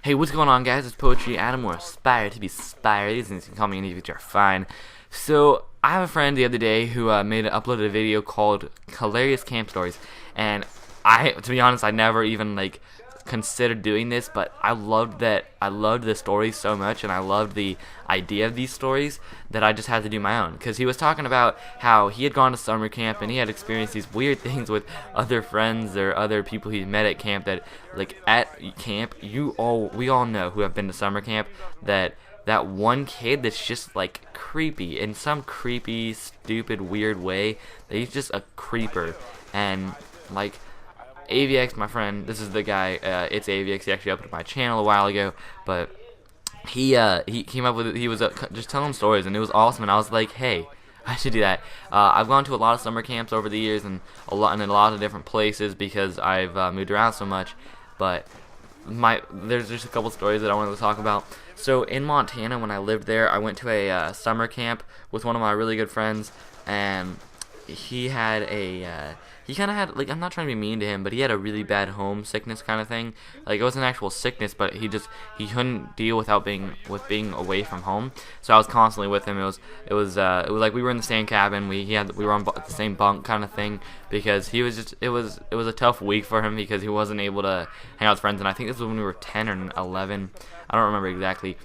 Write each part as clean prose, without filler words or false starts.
Hey, what's going on, guys? It's Poetry Adam, or AspireToBeSpire. These things you can call me anything, which are fine. So, I have a friend the other day who uploaded a video called Hilarious Camp Stories, and to be honest, I never even considered doing this, but I loved the stories so much, and I loved the idea of these stories that I just had to do my own. Because he was talking about how he had gone to summer camp and he had experienced these weird things with other friends or other people he met at camp. That at camp, we all know who have been to summer camp that one kid that's just creepy in some creepy, stupid, weird way. That he's just a creeper, and AVX, my friend, this is the guy, it's AVX, he actually uploaded my channel a while ago, but he came up with it, he was just telling stories, and it was awesome, and I was like, hey, I should do that. I've gone to a lot of summer camps over the years, and in a lot of different places, because I've moved around so much, but there's just a couple stories that I wanted to talk about. So, in Montana, when I lived there, I went to a summer camp with one of my really good friends, and he had he kind of had, I'm not trying to be mean to him, but he had a really bad homesickness kind of thing. It wasn't an actual sickness, but he couldn't deal with being away from home. So I was constantly with him. It was like we were in the same cabin. We were on the same bunk kind of thing, because it was a tough week for him because he wasn't able to hang out with friends. And I think this was when we were 10 or 11. I don't remember exactly.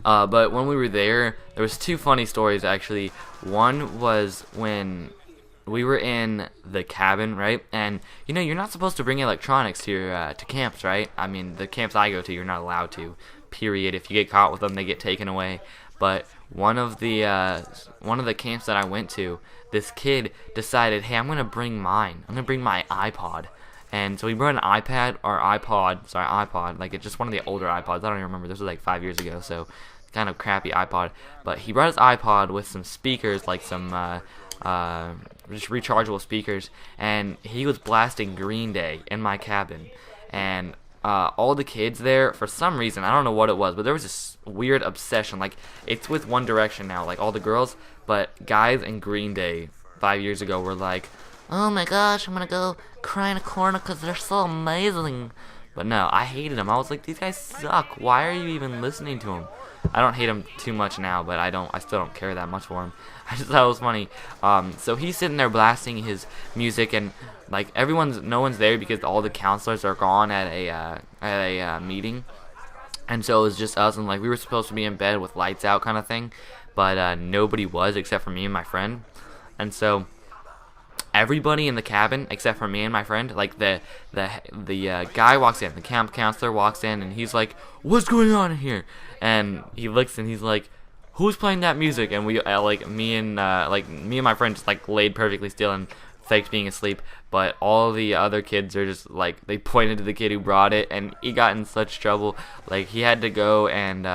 But when we were there was two funny stories, actually. One was when we were in the cabin, right? And you're not supposed to bring electronics to your to camps, right? I mean, the camps I go to, you're not allowed to. Period. If you get caught with them, they get taken away. But one of the camps that I went to, this kid decided, hey, I'm gonna bring mine. I'm gonna bring my iPod. And so he brought an iPod, it's just one of the older iPods. I don't even remember. This was 5 years ago, so kind of crappy iPod. But he brought his iPod with some speakers, some just rechargeable speakers, and he was blasting Green Day in my cabin. And all the kids there, for some reason, I don't know what it was, but there was this weird obsession. It's with One Direction now, all the girls, but guys in Green Day 5 years ago were like, oh my gosh, I'm gonna go cry in a corner because they're so amazing. But no, I hated them. I was like, these guys suck. Why are you even listening to them? I don't hate him too much now, but I still don't care that much for him. I just thought it was funny. So he's sitting there blasting his music, and no one's there because all the counselors are gone at a meeting, and so it was just us, and we were supposed to be in bed with lights out kind of thing, but nobody was except for me and my friend, and so everybody in the cabin except for me and my friend, the guy walks in, the camp counselor walks in, and he's like, what's going on in here? And he looks and he's like, who's playing that music? And we me and my friend just laid perfectly still and faked being asleep, but all the other kids are just they pointed to the kid who brought it, and he got in such trouble. He had to go and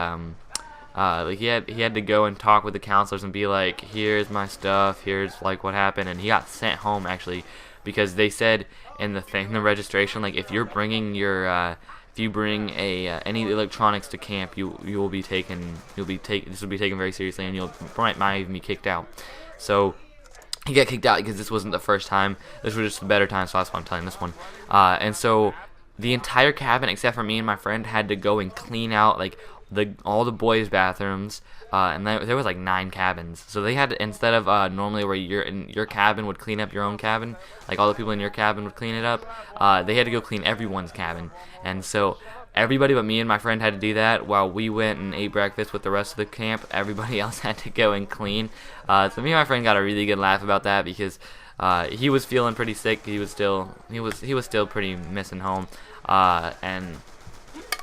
he had to go and talk with the counselors and be like, here's my stuff, here's what happened, and he got sent home actually, because they said in the registration, if you're bringing your if you bring any electronics to camp, this will be taken very seriously, and you might even be kicked out. So he got kicked out because this wasn't the first time. This was just a better time, so that's why I'm telling this one. And so the entire cabin except for me and my friend had to go and clean out all the boys' bathrooms, and there was 9 cabins. So they had to, instead of normally where your cabin would clean up your own cabin, all the people in your cabin would clean it up, they had to go clean everyone's cabin. And so everybody but me and my friend had to do that, while we went and ate breakfast with the rest of the camp. Everybody else had to go and clean. So me and my friend got a really good laugh about that, because he was feeling pretty sick. He was still pretty missing home, and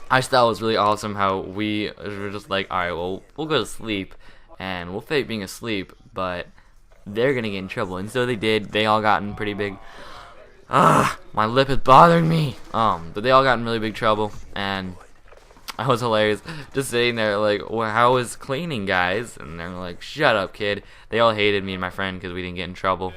I just thought it was really awesome how we were just alright, well, we'll go to sleep, and we'll fake being asleep, but they're gonna get in trouble. And so they did. They all got in pretty big, my lip is bothering me. But they all got in really big trouble, and I was hilarious. Just sitting there well, how was cleaning, guys? And they're like, shut up, kid. They all hated me and my friend because we didn't get in trouble.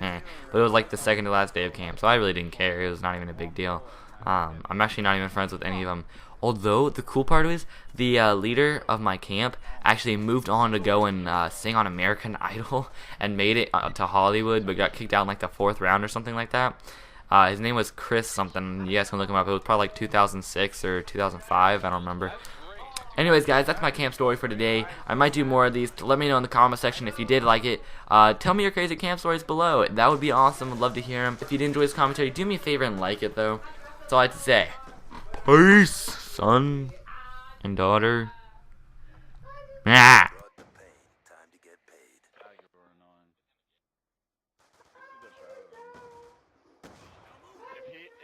But it was the second to last day of camp, so I really didn't care. It was not even a big deal. I'm actually not even friends with any of them. Although, the cool part is, the leader of my camp actually moved on to go and sing on American Idol and made it to Hollywood, but got kicked out in the 4th round or something like that. His name was Chris something. You guys can look him up. It was probably like 2006 or 2005. I don't remember. Anyways, guys, that's my camp story for today. I might do more of these. Let me know in the comment section if you did like it. Tell me your crazy camp stories below. That would be awesome. I'd love to hear them. If you did enjoy this commentary, do me a favor and like it, though. That's all I have to say. Peace, son and daughter. Ah.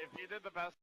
If he did the best